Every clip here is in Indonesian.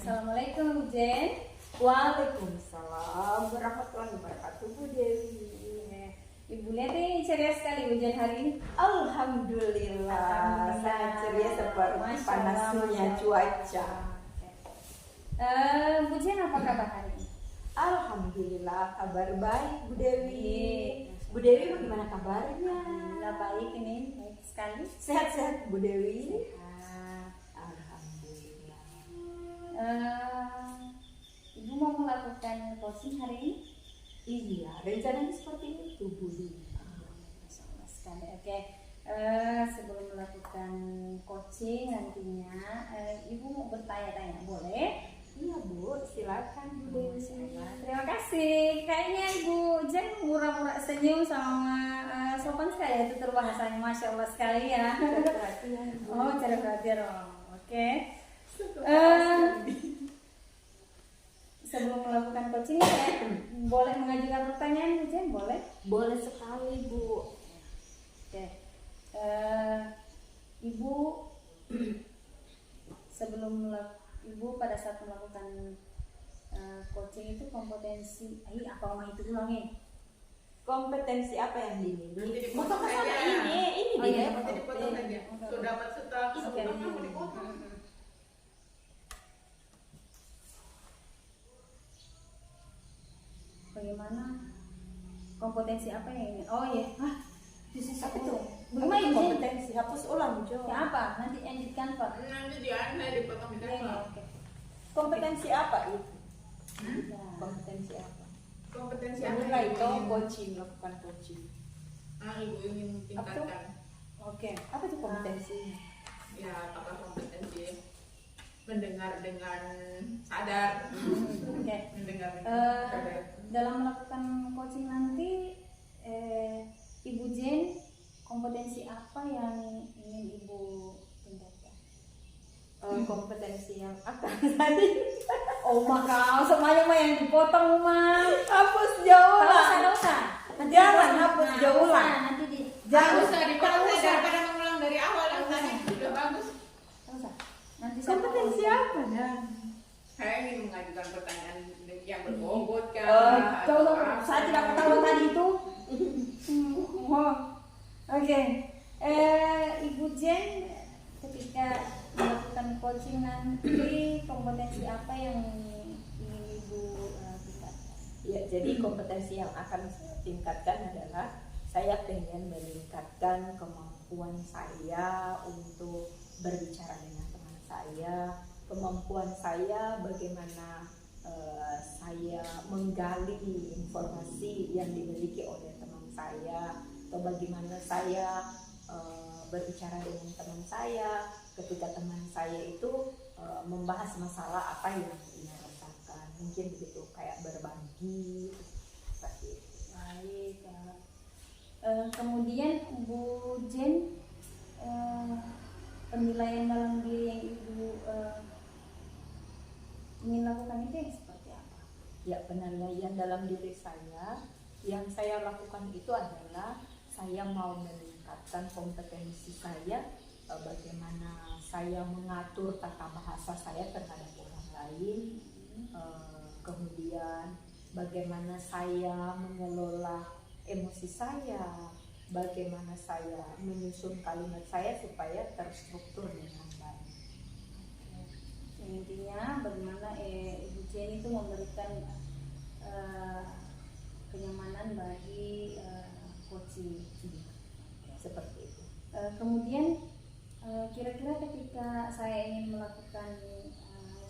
Assalamualaikum Bu Jen. Waalaikumsalam warahmatullahi wabarakatuh, Bu Dewi. Ibu lihat nih ceria sekali Bu Jen hari ini. Alhamdulillah, sangat ceria seperti panasnya cuaca. Bu Jen apa kabar hari ini? Alhamdulillah, kabar baik Bu Dewi. Bu Dewi bagaimana kabarnya? Alhamdulillah baik ini, baik sekali. Sehat-sehat Bu Dewi? Sehat. Alhamdulillah. Ibu mau melakukan coaching hari ini? Iya, rencananya seperti itu Bu Dewi. Masya Allah sekali. Oke. Sebelum melakukan coaching nantinya, Ibu mau bertanya-tanya, boleh? Iya Bu, silakan Bu Dewi. Terima kasih. Kayaknya Ibu Jen murah-murah senyum sama sopan sekali ya tutur bahasanya, Masya Allah sekali ya. Perhatian Bu. Oh, cara perhatian. Oke. Sebelum melakukan coaching, saya boleh mengajukan pertanyaan Bu Jen? Boleh? Boleh sekali Bu. Oke. Ibu sebelum Ibu pada saat melakukan coaching itu kompetensi, apa omah itu ulangi? Kompetensi apa yang dimiliki? Mau Mau saja. ini Oh, dia. iya. Nanti dipotong saja. Sudah dapat setelah Oke. sebelumnya mau dipotong. Bagaimana kompetensi apa yang ingin? Oh iya, Apa itu? Bagaimana ini? Kompetensi hapus ulang Ya Jo. apa? Nanti editkan Pak. Nanti di anda dipotong di dalam. Oke. Kompetensi apa itu? Ya. Kompetensi apa? Kompetensi Yang apa mulai yang itu ingin- coaching, melakukan coaching. Ibu ingin tingkatkan. Oke. Apa itu kompetensinya? Ya, apakah kompetensi mendengar dengan sadar? Oke. Mendengar dengan Eh, sadar. Dalam melakukan coaching nanti, Ibu Jen, kompetensi apa yang ingin Ibu tingkatkan? Kompetensi yang akan tadi Oh kau semuanya mah yang dipotong mah. hapus jauh Kalau usah, lah. usah. Jangan hapus jauh usah, lah. Nanti di. Jangan Jangan usah dipotong usah. saja daripada mengulang dari awal yang tadi sudah bagus. Usah. Nanti saya Kompetensi potong. apa dan? Saya ingin mengajukan pertanyaan yang berbobot kan? Kalau Atau saya apa? tidak ketahuan tadi itu. Oh. Oke. Ibu Jen ketika melakukan coaching nanti kompetensi apa yang ingin Ibu tingkatkan? Ya, jadi kompetensi yang akan saya tingkatkan adalah saya ingin meningkatkan kemampuan saya untuk berbicara dengan teman saya, kemampuan saya bagaimana saya menggali informasi yang dimiliki oleh teman saya, atau bagaimana saya berbicara dengan teman saya ketika teman saya itu membahas masalah apa yang ia rasakan, mungkin begitu, kayak berbagi seperti itu. Baik. Kemudian Bu Jen, penilaian dalam diri yang Ibu ingin lakukan itu yang seperti apa? Ya, penilaian dalam diri saya yang saya lakukan itu adalah saya mau meningkatkan kompetensi saya, bagaimana saya mengatur tata bahasa saya terhadap orang lain, kemudian bagaimana saya mengelola emosi saya, bagaimana saya menyusun kalimat saya supaya terstruktur dengan baik. Intinya bagaimana Ibu Jen itu memberikan kenyamanan bagi coaching. Seperti itu. Kemudian kira-kira ketika saya ingin melakukan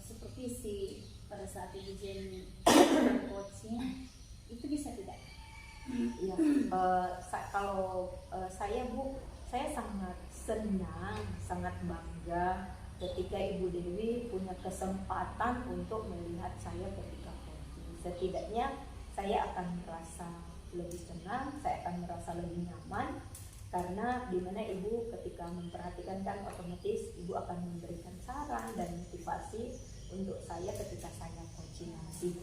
supervisi pada saat Ibu Jen coaching itu bisa tidak? Ya, kalau saya Bu, saya sangat senang, sangat bangga ketika Ibu Dewi punya kesempatan untuk melihat saya ketika coaching. Setidaknya saya akan merasa lebih tenang, saya akan merasa lebih nyaman, karena dimana Ibu ketika memperhatikan kan otomatis Ibu akan memberikan saran dan motivasi untuk saya ketika saya coaching nanti.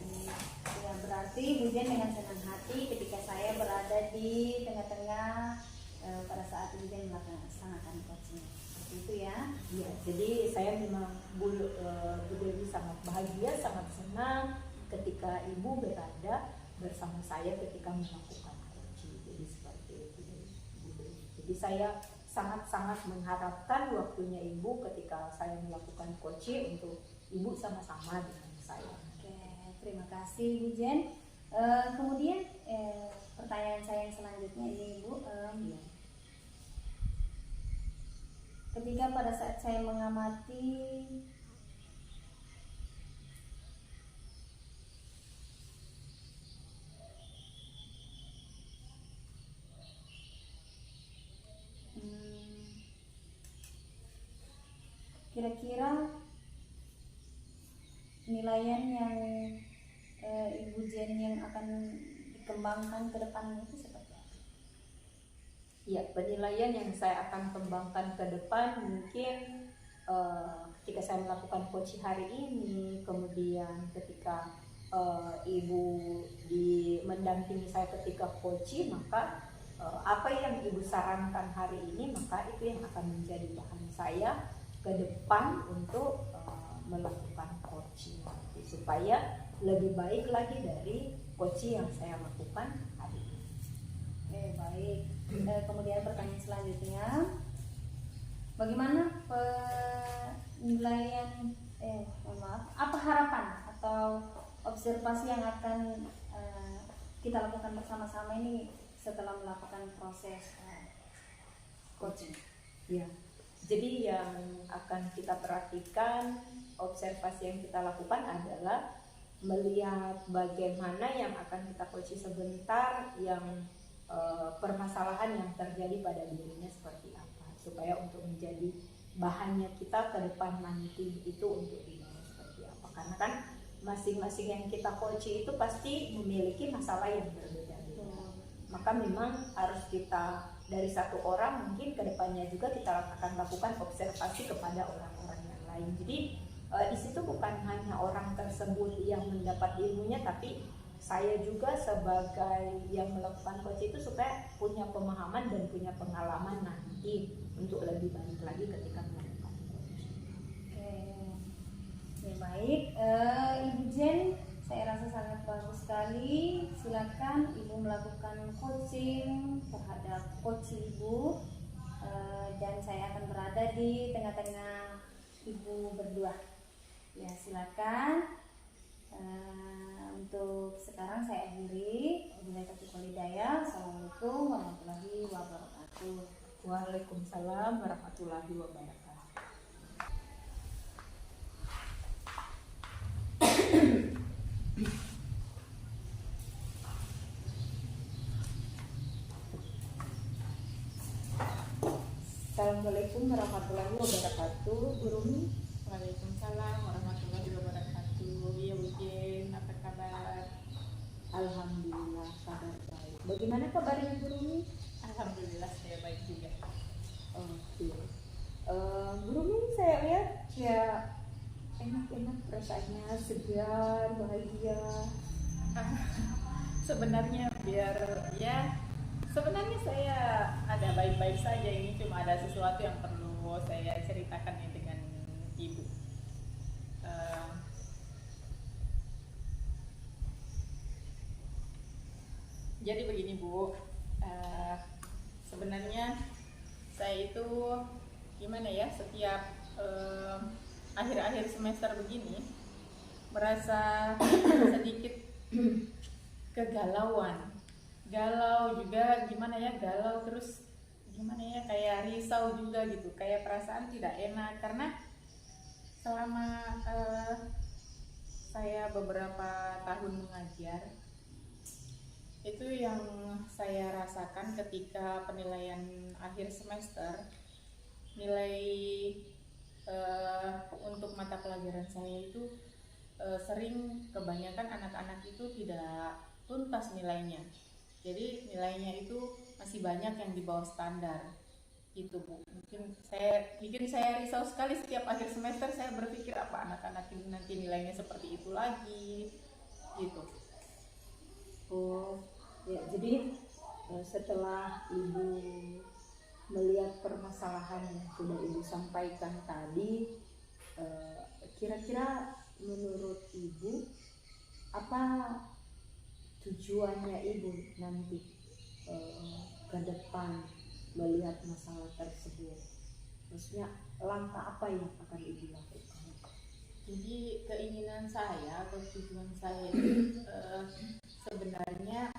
Ya, berarti Ibu Jen dengan senang hati ketika saya berada di tengah-tengah pada saat Ibu Jen melaksanakan coaching. seperti itu ya. Iya, jadi saya memang Bu Dewi sangat bahagia, sangat senang ketika Ibu berada bersama saya ketika melakukan coaching. Jadi seperti itu Bu Dewi. Jadi saya sangat-sangat mengharapkan waktunya Ibu ketika saya melakukan coaching untuk Ibu sama-sama dengan saya. Oke, terima kasih Bu Jen. Kemudian pertanyaan saya yang selanjutnya ini Bu, Iya. ketika pada saat saya mengamati kira-kira penilaian yang Ibu Jen yang akan dikembangkan ke depannya itu seperti apa? Ya, penilaian yang saya akan kembangkan ke depan mungkin ketika saya melakukan coaching hari ini, kemudian ketika Ibu mendampingi saya ketika coaching, maka apa yang Ibu sarankan hari ini, maka itu yang akan menjadi bahan saya ke depan untuk melakukan coaching nanti, supaya lebih baik lagi dari coaching yang saya lakukan hari ini. Oke, baik. Kemudian pertanyaan selanjutnya, bagaimana penilaian apa harapan atau observasi yang akan kita lakukan bersama-sama ini setelah melakukan proses coaching? Ya, jadi yang akan kita perhatikan, observasi yang kita lakukan adalah melihat bagaimana yang akan kita coaching sebentar, yang permasalahan yang terjadi pada dirinya seperti apa, supaya untuk menjadi bahannya kita ke depan nanti itu untuk dirinya seperti apa. Karena kan masing-masing yang kita coaching itu pasti memiliki masalah yang berbeda-beda. Maka memang harus kita dari satu orang, mungkin ke depannya juga kita akan lakukan observasi kepada orang-orang yang lain. Jadi di situ bukan hanya orang tersebut yang mendapat ilmunya, tapi saya juga sebagai yang melakukan coaching itu supaya punya pemahaman dan punya pengalaman nanti untuk lebih baik lagi ketika melakukan coaching. Oke, ya baik. Ibu Jen, saya rasa sangat bagus sekali. Silakan Ibu melakukan coaching terhadap coach Ibu, dan saya akan berada di tengah-tengah Ibu berdua. Ya, silakan. Untuk sekarang saya akhiri. Wabillahi taufiq wal hidayah. Assalamualaikum warahmatullahi wabarakatuh. Waalaikumsalam warahmatullahi wabarakatuh. Assalamualaikum warahmatullahi wabarakatuh. Bu Rumi. Waalaikumsalam warahmatullahi wabarakatuh. Ya Bu Jen, apa kabar? Alhamdulillah kabar baik. Bagaimana kabarnya Bu Rumi? Alhamdulillah saya baik juga. Oke. Bu Rumi, saya lihat ya enak-enak, perasaannya segar, bahagia. Sebenarnya sebenarnya saya ada baik-baik saja. Ini cuma ada sesuatu yang perlu saya ceritakan nih dengan Ibu. Jadi begini Bu, sebenarnya saya itu gimana ya, setiap akhir-akhir semester begini merasa sedikit kegalauan, galau juga gimana ya, galau terus gimana ya, kayak risau juga gitu, kayak perasaan tidak enak karena selama saya beberapa tahun mengajar, itu yang saya rasakan ketika penilaian akhir semester, nilai untuk mata pelajaran saya itu sering kebanyakan anak-anak itu tidak tuntas nilainya. Jadi nilainya itu masih banyak yang di bawah standar. Itu Bu. Mungkin saya risau sekali setiap akhir semester. Saya berpikir apa anak-anak ini nanti nilainya seperti itu lagi. Gitu. Oh, ya, jadi setelah Ibu melihat permasalahan yang sudah Ibu sampaikan tadi, kira-kira menurut Ibu apa tujuannya Ibu nanti ke depan melihat masalah tersebut? Maksudnya langkah apa yang akan Ibu lakukan? Jadi keinginan saya atau tujuan saya itu sebenarnya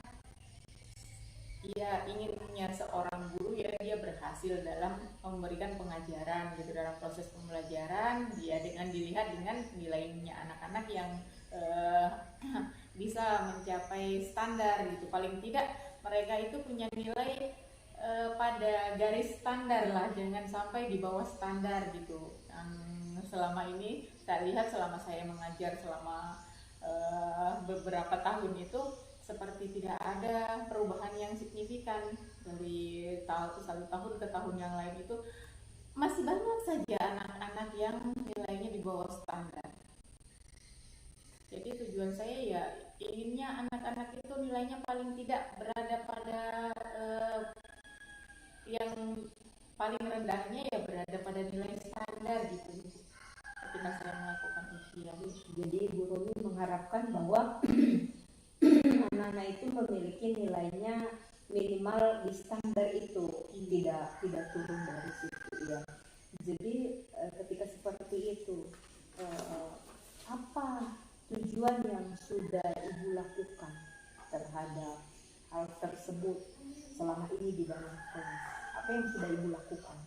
ya inginnya seorang guru ya dia berhasil dalam memberikan pengajaran gitu, dalam proses pembelajaran dia dengan dilihat dengan nilainya anak-anak yang bisa mencapai standar gitu, paling tidak mereka itu punya nilai pada garis standar lah, jangan sampai di bawah standar gitu. Selama ini saya lihat selama saya mengajar selama beberapa tahun itu seperti tidak ada perubahan yang signifikan dari satu tahun ke tahun yang lain, itu masih banyak saja anak-anak yang nilainya di bawah standar. Jadi tujuan saya ya inginnya anak-anak itu nilainya paling tidak berada pada yang paling rendahnya ya berada pada nilai standar gitu ketika saya melakukan ujian. Jadi Ibu Romi mengharapkan bahwa anak-anak itu memiliki nilainya minimal di standar itu, tidak turun dari situ ya. Jadi ketika seperti itu, apa tujuan yang sudah Ibu lakukan terhadap hal tersebut selama ini di dalam kelas? Apa yang sudah Ibu lakukan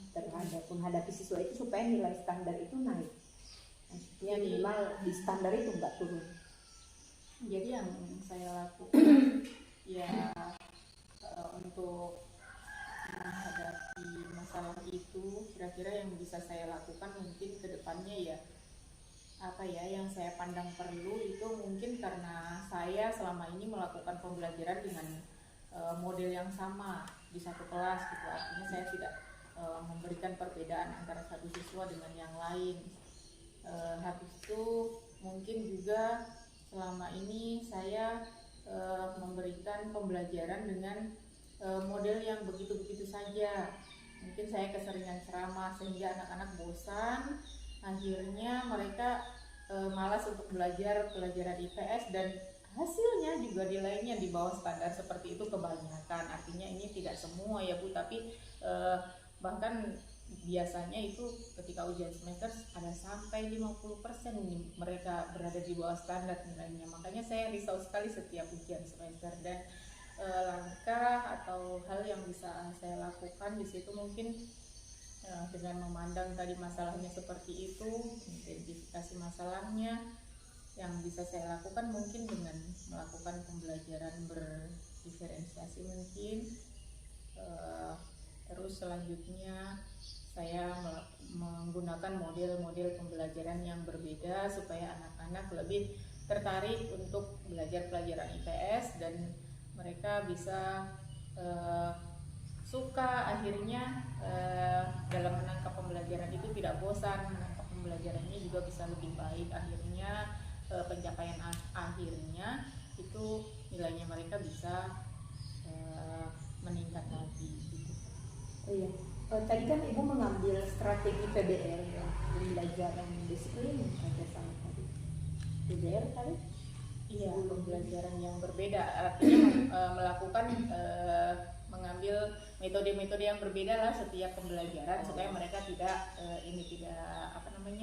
terhadap menghadapi siswa itu supaya nilai standar itu naik? Maksudnya minimal di standar itu nggak turun. Jadi yang saya lakukan ya untuk menghadapi masalah itu, kira-kira yang bisa saya lakukan mungkin ke depannya ya apa ya yang saya pandang perlu itu mungkin karena saya selama ini melakukan pembelajaran dengan model yang sama di satu kelas gitu, artinya saya tidak memberikan perbedaan antara satu siswa dengan yang lain. Habis itu mungkin juga selama ini saya memberikan pembelajaran dengan model yang begitu-begitu saja. Mungkin saya keseringan ceramah sehingga anak-anak bosan, akhirnya mereka malas untuk belajar pelajaran IPS dan hasilnya juga nilainya di bawah standar seperti itu kebanyakan. Artinya ini tidak semua ya Bu, tapi bahkan biasanya itu ketika ujian semester ada sampai 50% mereka berada di bawah standar nilainya. Makanya saya risau sekali setiap ujian semester, dan langkah atau hal yang bisa saya lakukan di situ mungkin dengan memandang tadi masalahnya seperti itu, identifikasi masalahnya, yang bisa saya lakukan mungkin dengan melakukan pembelajaran berdiferensiasi mungkin. Terus selanjutnya saya menggunakan model-model pembelajaran yang berbeda supaya anak-anak lebih tertarik untuk belajar pelajaran IPS dan mereka bisa suka akhirnya dalam menangkap pembelajaran itu tidak bosan, menangkap pembelajarannya juga bisa lebih baik, akhirnya pencapaian akhirnya itu nilainya mereka bisa meningkat lagi gitu. Oh iya. Tadi kan Ibu mengambil strategi PBL ya, pembelajaran disiplin kerjasama tadi. PBL tadi? Iya, pembelajaran yang berbeda, artinya melakukan mengambil metode-metode yang berbeda lah setiap pembelajaran supaya mereka tidak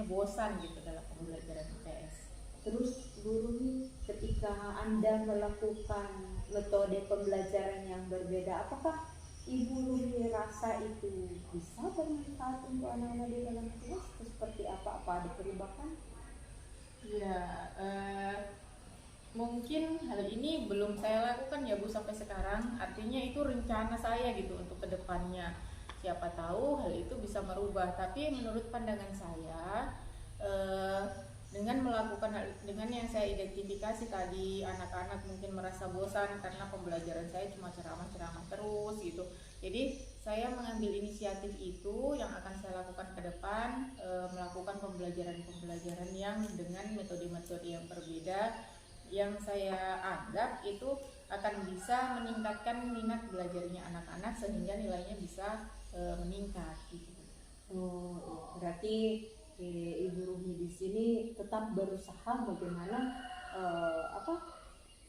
bosan gitu dalam pembelajaran IPS. Terus guru, ketika Anda melakukan metode pembelajaran yang berbeda, apakah Ibu Rumi rasa itu bisa bermanfaat untuk anak-anak di dalam kelas? Seperti apa ada perubahan? Iya, mungkin hal ini belum saya lakukan ya Bu sampai sekarang. Artinya itu rencana saya gitu untuk kedepannya. Siapa tahu hal itu bisa merubah. Tapi menurut pandangan saya, dengan melakukan hal, dengan yang saya identifikasi tadi, anak-anak mungkin merasa bosan karena pembelajaran saya cuma ceramah-ceramah terus gitu. Jadi saya mengambil inisiatif itu yang akan saya lakukan ke depan, melakukan pembelajaran yang dengan metode-metode yang berbeda, yang saya anggap itu akan bisa meningkatkan minat belajarnya anak-anak sehingga nilainya bisa meningkat gitu. Oh, iya. Berarti Ibu Rumi di sini tetap berusaha bagaimana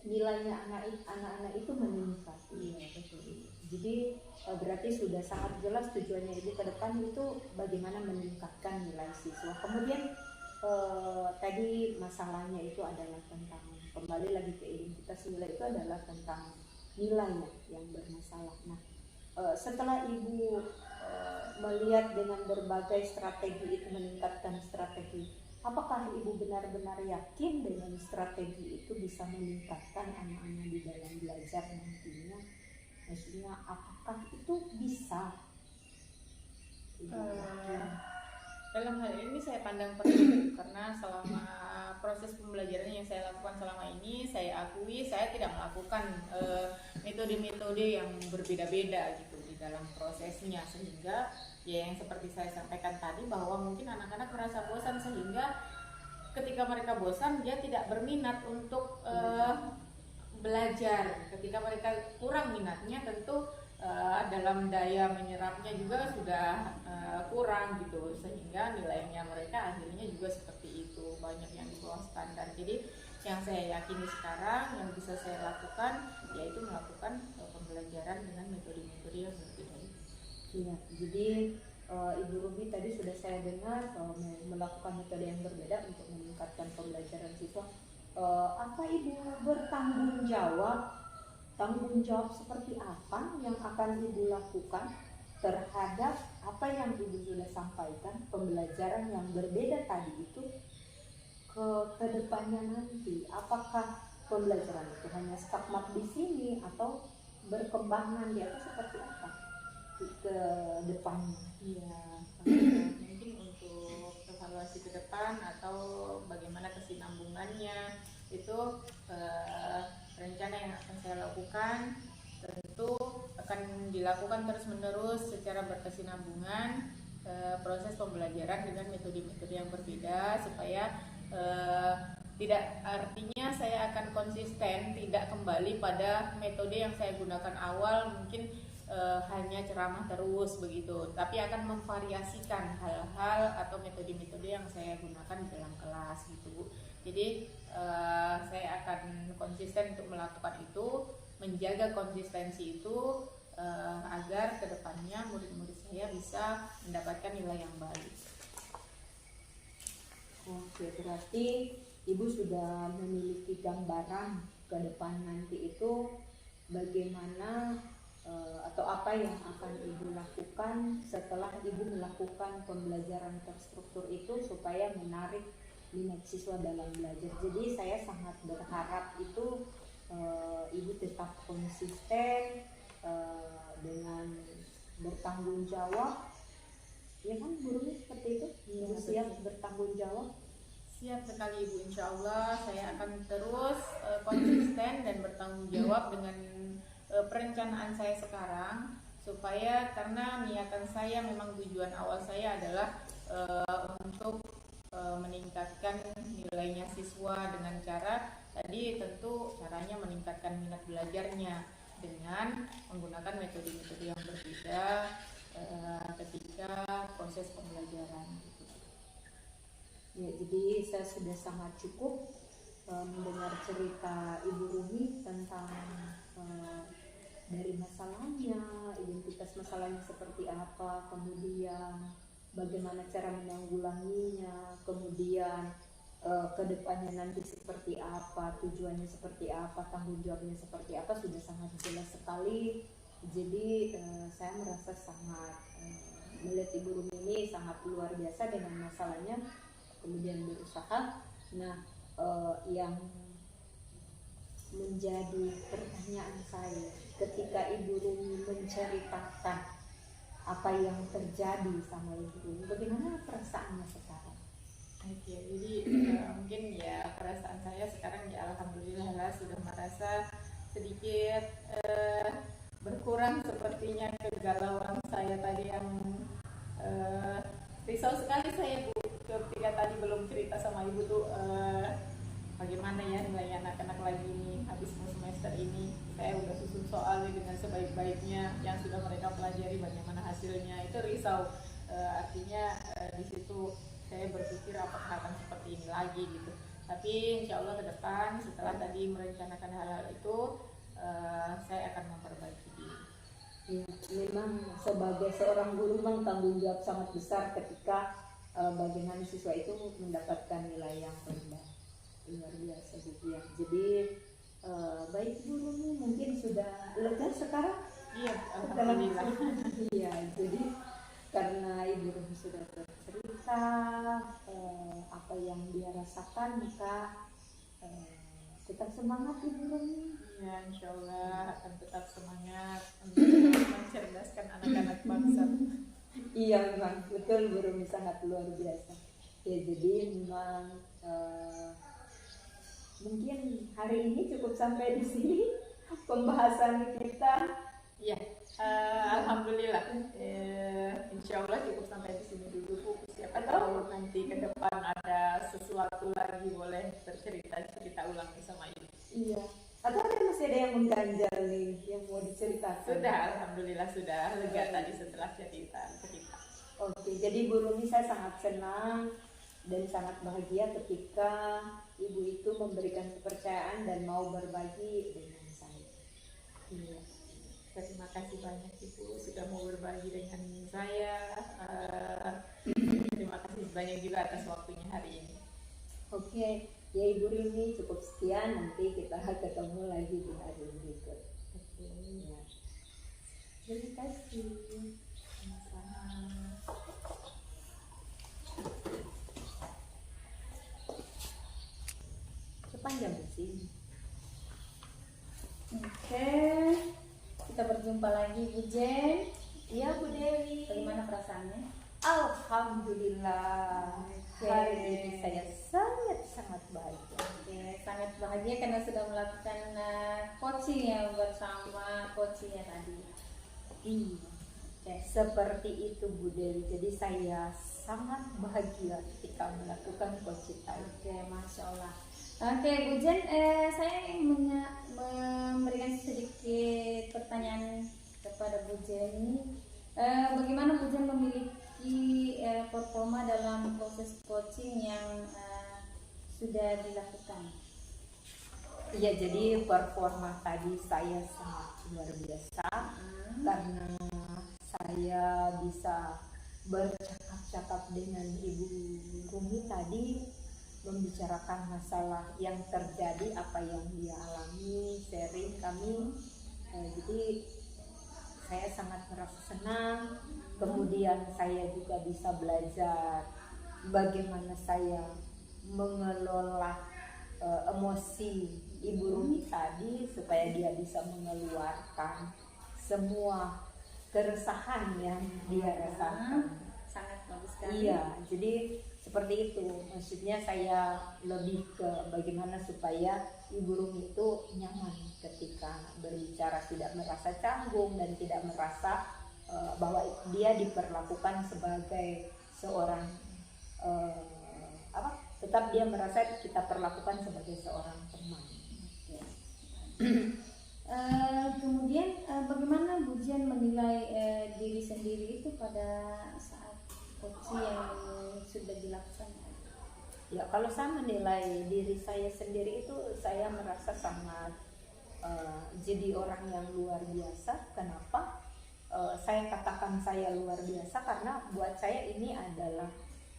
nilainya anak-anak itu meningkat. Iya, betul. Jadi berarti sudah sangat jelas tujuannya Ibu ke depan itu bagaimana meningkatkan nilai siswa. Kemudian tadi masalahnya itu adalah tentang, kembali lagi ke identitas nilai, itu adalah tentang nilainya yang bermasalah. Nah, setelah Ibu melihat dengan berbagai strategi itu meningkatkan strategi, apakah Ibu benar-benar yakin dengan strategi itu bisa meningkatkan anak-anak di dalam belajar nantinya? Maksudnya apakah itu bisa? Dalam hal ini saya pandang perlu, karena selama proses pembelajaran yang saya lakukan selama ini, saya akui saya tidak melakukan metode-metode yang berbeda-beda gitu di dalam prosesnya, sehingga ya yang seperti saya sampaikan tadi bahwa mungkin anak-anak merasa bosan, sehingga ketika mereka bosan dia tidak berminat untuk belajar. Ketika mereka kurang minatnya, tentu dalam daya menyerapnya juga sudah kurang gitu, sehingga nilainya mereka akhirnya juga seperti itu, banyak yang di bawah standar. Jadi yang saya yakini sekarang yang bisa saya lakukan yaitu melakukan pembelajaran dengan metode-metode yang berbeda. Iya, jadi Ibu Ruby tadi sudah saya dengar melakukan metode yang berbeda untuk meningkatkan pembelajaran siswa. Apa Ibu bertanggung jawab? Tanggung jawab seperti apa yang akan Ibu lakukan terhadap apa yang Ibu sudah sampaikan, pembelajaran yang berbeda tadi itu ke depannya nanti? Apakah pembelajaran itu hanya stagnan di sini atau berkembang nanti, atau seperti apa ke depannya? Iya, mungkin untuk evaluasi ke depan atau bagaimana kesinambungannya itu rencana yang akan saya lakukan tentu akan dilakukan terus-menerus secara berkesinambungan, proses pembelajaran dengan metode-metode yang berbeda, supaya tidak, artinya saya akan konsisten, tidak kembali pada metode yang saya gunakan awal, mungkin hanya ceramah terus begitu, tapi akan memvariasikan hal-hal atau metode-metode yang saya gunakan di dalam kelas gitu. Jadi saya akan konsisten untuk melakukan itu, menjaga konsistensi itu agar kedepannya murid-murid saya bisa mendapatkan nilai yang baik. Oke, berarti Ibu sudah memiliki gambaran ke depan nanti itu bagaimana atau apa yang akan Ibu lakukan setelah Ibu melakukan pembelajaran terstruktur itu supaya menarik minat siswa dalam belajar. Jadi saya sangat berharap itu Ibu tetap konsisten dengan bertanggung jawab, ya kan gurunya seperti itu, Ibu siap bertanggung jawab. Siap sekali Ibu, insya Allah saya akan terus konsisten dan bertanggung jawab dengan perencanaan saya sekarang, supaya karena niatan saya memang tujuan awal saya adalah untuk meningkatkan nilainya siswa dengan cara tadi, tentu caranya meningkatkan minat belajarnya dengan menggunakan metode-metode yang berbeda ketika proses pembelajaran gitu. Ya, jadi saya sudah sangat cukup mendengar cerita Ibu Rumi tentang dari masalahnya, identitas masalahnya seperti apa, kemudian bagaimana cara menanggulanginya, kemudian kedepannya nanti seperti apa, tujuannya seperti apa, tanggung jawabnya seperti apa, sudah sangat jelas sekali. Jadi saya merasa sangat melihat Ibu Rumi ini sangat luar biasa dengan masalahnya, kemudian berusaha. Nah, yang menjadi pertanyaan saya ketika Ibu Rumi menceritakan apa yang terjadi sama Ibu Rumi, bagaimana perasaannya sekarang? Oke, jadi mungkin ya perasaan saya sekarang ya alhamdulillah lah sudah merasa sedikit berkurang sepertinya kegalauan saya tadi yang risau sekali saya Bu ketika tadi belum cerita sama Ibu tuh bagaimana ya nilai anak-anak sudah mereka pelajari bagaimana hasilnya, itu risau. Artinya di situ saya berpikir apakah akan seperti ini lagi gitu. Tapi insya Allah ke depan setelah tadi merencanakan hal-hal itu, saya akan memperbaiki diri. Ya, memang sebagai seorang guru memang tanggung jawab sangat besar ketika bagaimana siswa itu mendapatkan nilai yang rendah. Luar biasa Bu ya. Jadi baik guru mungkin sudah lega sekarang. Iya, alhamdulillah. Iya, jadi karena Ibu Rumi sudah bercerita apa yang dia rasakan, maka tetap semangat Ibu Rumi. Ya, insya Allah akan tetap semangat untuk mencerdaskan anak-anak bangsa. Iya memang betul Bu Rumi, sangat luar biasa. Ya jadi memang mungkin hari ini cukup sampai di sini pembahasan kita. Ya, alhamdulillah. Insya Allah cukup sampai di sini dulu Bu. Siapa tahu nanti ke depan ada sesuatu lagi boleh cerita ulang sama Ibu. Iya. Atau masih ada yang mengganjal nih yang mau diceritakan? Sudah, alhamdulillah sudah lega tadi setelah cerita. Oke, jadi Bu Rumi saya sangat senang dan sangat bahagia ketika Ibu itu memberikan kepercayaan dan mau berbagi dengan saya. Iya. Terima kasih banyak Ibu sudah mau berbagi dengan saya. Terima kasih banyak juga atas waktunya hari ini. Oke, ya Ibu Rini cukup sekian, nanti kita ketemu lagi di hari berikut. Oke, ya. Terima kasih. Sama-sama. Sepanjang sih. Oke, kita berjumpa lagi Bu Jen. Iya Bu Dewi. Bagaimana perasaannya? Alhamdulillah. Hari ini saya sangat bahagia. Oke, sangat bahagia karena sudah melakukan coaching ya bersama coachnya tadi. Iya, seperti itu Bu Dewi. Jadi saya sangat bahagia ketika melakukan coaching tadi. Oke, Masya Allah. Oke, Bu Jen, saya ingin memberikan sedikit pertanyaan kepada Bu Jen ini. Bagaimana Bu Jen memiliki performa dalam proses coaching yang sudah dilakukan? Iya, jadi performa tadi saya sangat luar biasa karena saya bisa bercakap-cakap dengan Ibu Rumi tadi, membicarakan masalah yang terjadi, apa yang dia alami, sharing kami. Jadi saya sangat merasa senang. Kemudian saya juga bisa belajar bagaimana saya mengelola emosi Ibu Rumi tadi supaya dia bisa mengeluarkan semua keresahan yang dia rasakan. Sangat bagus sekali. Iya, jadi seperti itu. Maksudnya saya lebih ke bagaimana supaya Ibu Rumi itu nyaman ketika berbicara, tidak merasa canggung dan tidak merasa bahwa dia diperlakukan sebagai seorang tetap dia merasa kita perlakukan sebagai seorang teman. Kemudian bagaimana Bu Jen menilai diri sendiri itu pada saat coaching yang sudah dilakukan? Ya, kalau saya menilai diri saya sendiri itu saya merasa sangat jadi orang yang luar biasa. Kenapa? Saya katakan saya luar biasa karena buat saya ini adalah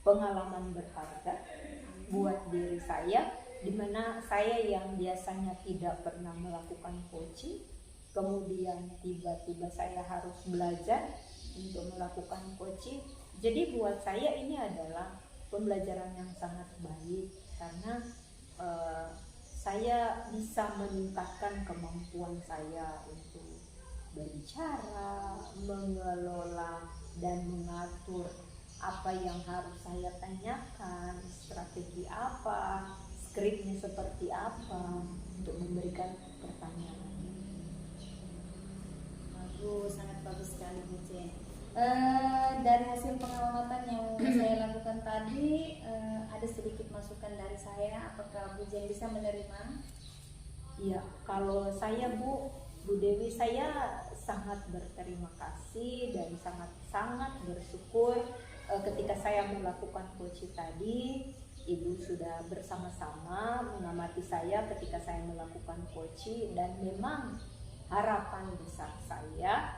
pengalaman berharga buat diri saya, dimana saya yang biasanya tidak pernah melakukan coaching, kemudian tiba-tiba saya harus belajar untuk melakukan coaching. Jadi buat saya ini adalah pembelajaran yang sangat baik karena saya bisa meningkatkan kemampuan saya untuk berbicara, mengelola dan mengatur apa yang harus saya tanyakan, strategi apa, skripnya seperti apa untuk memberikan pertanyaan. Bagus, sangat bagus sekali Bu Jen. Dari hasil pengamatan yang saya lakukan tadi, ada sedikit masukan dari saya. Apakah Bu Jen bisa menerima? Iya, kalau saya Bu Dewi, saya sangat berterima kasih dan sangat-sangat bersyukur ketika saya melakukan coaching tadi. Ibu sudah bersama-sama mengamati saya ketika saya melakukan coaching, dan memang harapan besar saya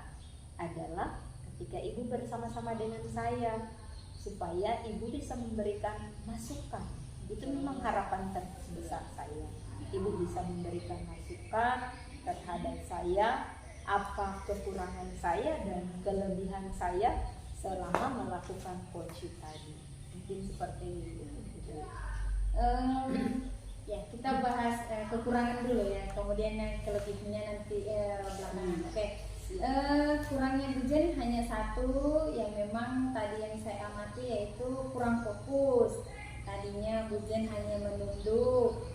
adalah ketika ibu bersama-sama dengan saya supaya ibu bisa memberikan masukan. Itu memang harapan terbesar saya. Ibu bisa memberikan masukan terhadap saya, apa kekurangan saya dan kelebihan saya selama melakukan coaching tadi. Mungkin seperti itu. Ya, kita bahas kekurangan dulu ya, kemudian yang kelebihannya nanti belakangan. Oke. Kurangnya Bu Jen hanya satu yang memang tadi yang saya amati, yaitu kurang fokus. Tadinya Bu Jen hanya menunduk,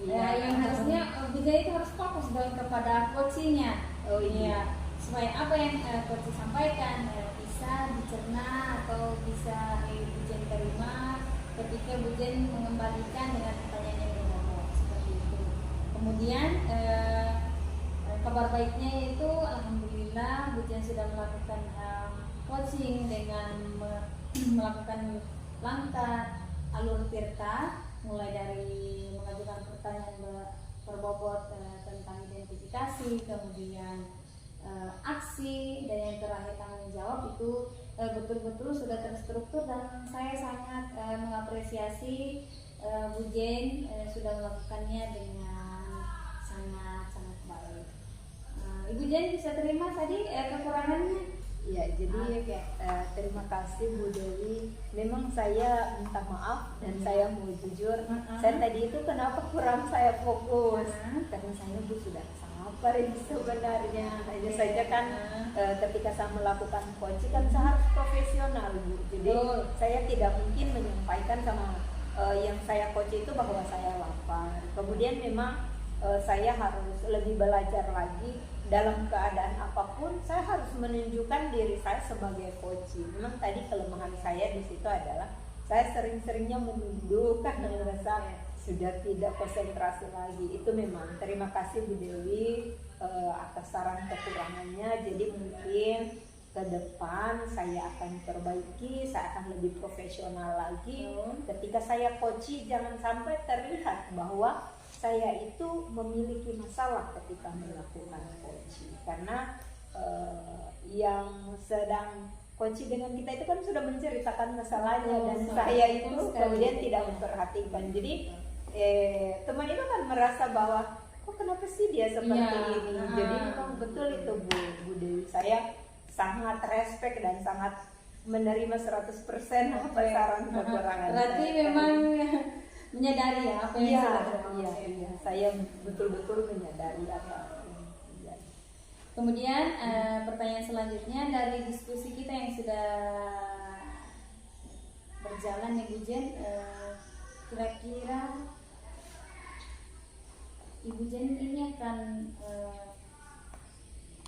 yang harusnya Bu Jen itu harus fokus dalam kepada coachingnya. Oh iya. Supaya apa yang coach sampaikan bisa dicerna atau bisa Bu Jen terima ketika Bu Jen mengembalikan dengan pertanyaan yang benar, seperti itu. Kemudian kabar baiknya yaitu alhamdulillah Bu Jen sudah melakukan coaching dengan melakukan langkah alur tirta, mulai dari mengajukan pertanyaan berbobot tentang identifikasi, kemudian aksi, dan yang terakhir tanggung jawab. Itu betul-betul sudah terstruktur, dan saya sangat mengapresiasi Bu Jen sudah melakukannya dengan sangat baik. Ibu Jen bisa terima tadi kekurangannya? Ya, jadi terima kasih Bu Dewi. Memang saya minta maaf dan saya mau jujur. Saya tadi itu kenapa kurang saya fokus? Karena saya Bu sudah sabar ini sebenarnya. Hanya saja kan ketika saya melakukan coaching kan saya harus profesional Bu. Jadi saya tidak mungkin menyampaikan sama yang saya coaching itu bahwa saya lapar. Kemudian memang saya harus lebih belajar lagi. Dalam keadaan apapun saya harus menunjukkan diri saya sebagai coaching. Memang tadi kelemahan saya di situ adalah saya sering-seringnya menunduk karena merasa sudah tidak konsentrasi lagi. Itu memang terima kasih Bu Dewi atas saran kekurangannya. Jadi mungkin ke depan saya akan perbaiki, saya akan lebih profesional lagi. Ketika saya coaching jangan sampai terlihat bahwa saya itu memiliki masalah ketika melakukan coaching, karena yang sedang coaching dengan kita itu kan sudah menceritakan masalahnya, dan saya itu kemudian tidak memperhatikan. Jadi teman itu kan merasa bahwa kok kenapa sih dia seperti ini. Jadi memang betul itu Bu Dewi, saya sangat respect dan sangat menerima 100% apa saran kekurangan. Berarti memang menyadari ya apa yang iya, saya betul-betul menyadari apa. Kemudian pertanyaan selanjutnya dari diskusi kita yang sudah berjalan ya Bu Jen, kira-kira Ibu Jen ini akan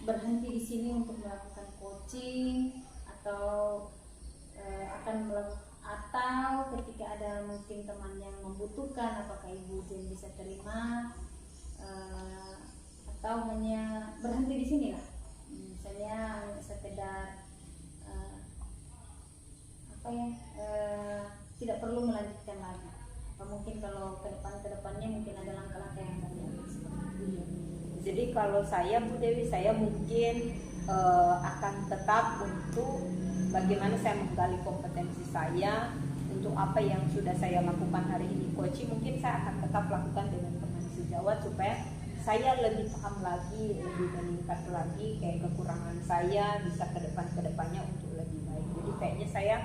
berhenti di sini untuk melakukan coaching, atau akan melakukan, atau ketika ada mungkin teman yang membutuhkan, apakah Ibu Jen bisa terima, atau hanya berhenti di sini lah, misalnya sekedar tidak perlu melanjutkan lagi, atau mungkin kalau kedepannya mungkin ada langkah-langkah yang lain seperti itu. Jadi kalau saya Bu Dewi, saya mungkin akan tetap untuk bagaimana saya menggali kompetensi saya untuk apa yang sudah saya lakukan hari ini coaching. Mungkin saya akan tetap lakukan dengan teman sejawat supaya saya lebih paham lagi, lebih meningkat lagi kayak kekurangan saya bisa ke depannya untuk lebih baik. Jadi kayaknya saya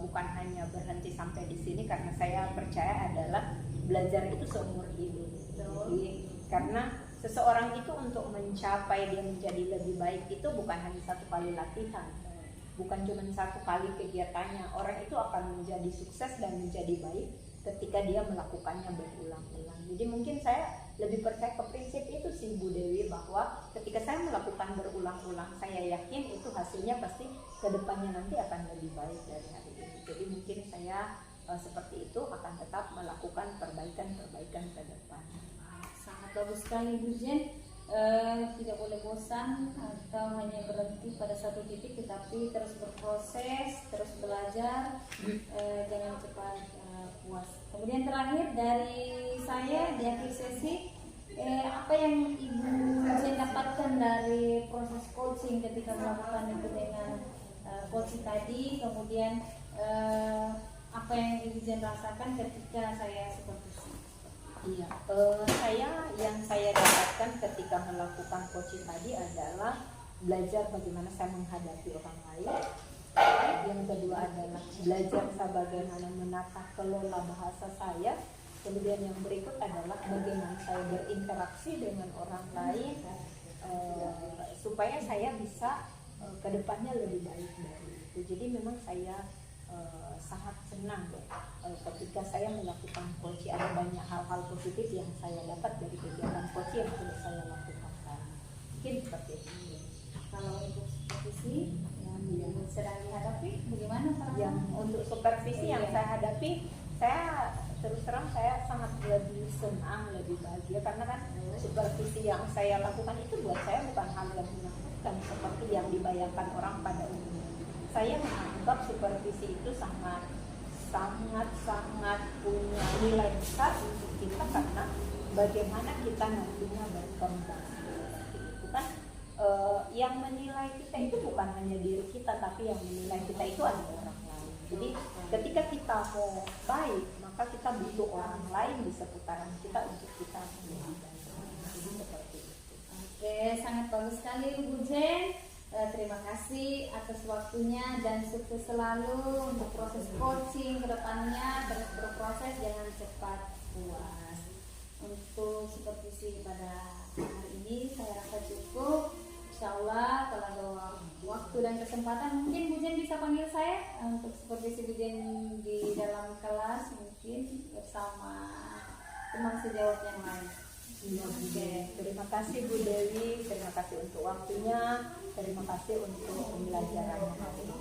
bukan hanya berhenti sampai di sini, karena saya percaya adalah belajar itu seumur hidup. Jadi karena seseorang itu untuk mencapai dia menjadi lebih baik itu bukan hanya satu kali latihan, bukan cuma satu kali kegiatannya. Orang itu akan menjadi sukses dan menjadi baik ketika dia melakukannya berulang-ulang. Jadi mungkin saya lebih percaya ke prinsip itu sih Bu Dewi, bahwa ketika saya melakukan berulang-ulang, saya yakin itu hasilnya pasti kedepannya nanti akan lebih baik dari hari ini. Jadi mungkin saya seperti itu akan tetap melakukan perbaikan ke depan. Sangat bagus sekali Bu Jen. tidak boleh bosan atau hanya berhenti pada satu titik, tetapi terus berproses, terus belajar, jangan cepat puas. Kemudian terakhir dari saya di akhir sesi, apa yang Ibu Jen dapatkan dari proses coaching ketika melakukan itu dengan coaching tadi, kemudian apa yang Ibu Jen rasakan ketika saya seperti itu? Iya, yang saya dapatkan ketika melakukan coaching tadi adalah belajar bagaimana saya menghadapi orang lain. Yang kedua adalah belajar bagaimana menata kelola bahasa saya. Kemudian yang berikut adalah bagaimana saya berinteraksi dengan orang lain supaya saya bisa kedepannya lebih baik dari itu. Jadi memang saya sangat senang ketika saya melakukan coaching. Ada banyak hal-hal positif yang saya dapat dari kegiatan coaching yang sudah saya lakukan. Mungkin seperti itu. Kalau untuk supervisi yang sedang dihadapi, bagaimana Pak? Yang untuk supervisi yang saya hadapi, saya terus terang saya sangat lebih senang, lebih bahagia karena kan supervisi yang saya lakukan itu buat saya bukan hal yang menakutkan seperti yang dibayangkan orang pada umumnya. Saya menganggap supervisi itu sangat punya nilai besar untuk kita karena bagaimana kita nantinya berkembang. Itu kan yang menilai kita itu bukan hanya diri kita, tapi yang menilai kita itu adalah orang lain. Jadi ketika kita mau baik, maka kita butuh orang lain di seputaran kita untuk kita menjadi baik. Jadi seperti itu. Oke, sangat bagus sekali Bu Jen. Terima kasih atas waktunya dan sukses selalu untuk proses coaching ke depannya, terus berproses, jangan cepat puas. Untuk supervisi pada hari ini saya rasa cukup. Insya Allah kalau ada waktu dan kesempatan mungkin Bu Jen bisa panggil saya untuk supervisi Bu Jen di dalam kelas, mungkin bersama teman sejawat yang lain. Oke, terima kasih Bu Dewi, terima kasih untuk waktunya, terima kasih untuk pembelajarannya hari ini.